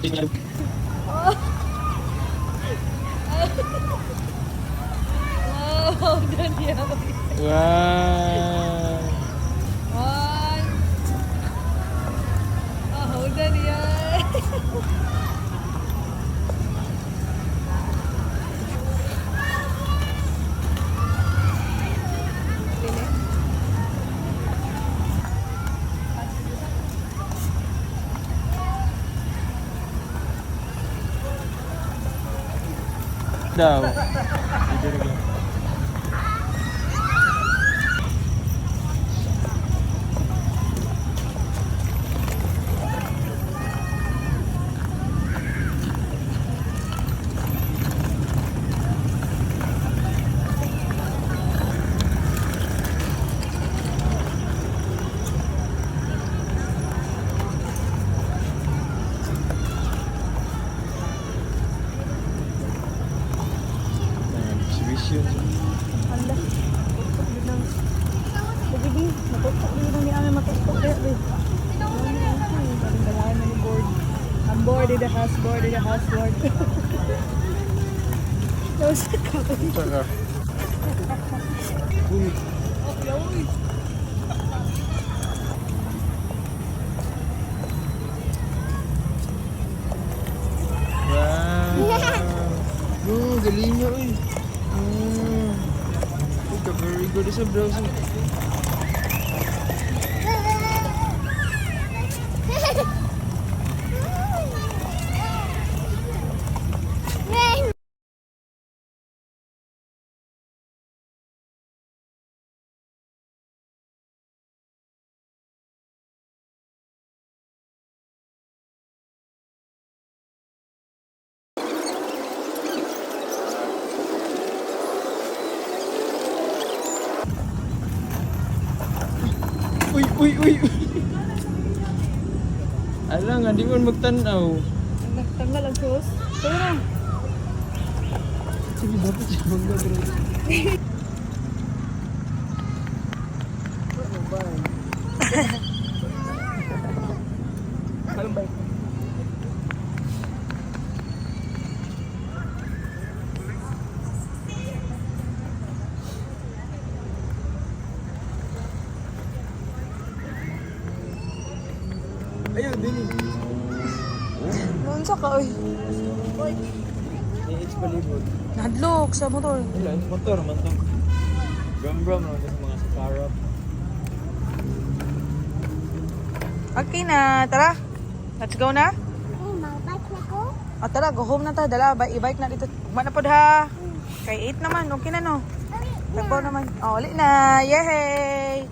Wow, Daniel. Wow. One. Oh, Daniel. Daw. Video lagi. Exhibition. Hala. Tutok din lang. Sige, di. Matutok din lang ni Ame. Matutok din. Parang dalahan na ni board. I'm bored in the house. Bored in the house. Bored. Nausa ka. Saka. Uy. Uy. Wow. Galing niya, uy. Very good sa browsing. Uy. Alang, hindi mo magtanaw. Tanggal ang sus. Pero na. Sige, dapat siya mag-grade. Ano ba? Ayun, dili. Nunsa ka, uy. It's palibot. Nadlok sa motor. Wala, yung motor man to. Bram naman sa mga sakarap. Okay na, tara. Let's go na. Mag-bike na ko. O tara, go home na ta. Dala, i-bike na dito. Mana po ha. Kay 8 naman, okay na no. Tagpo naman. O, ulit na. Yay!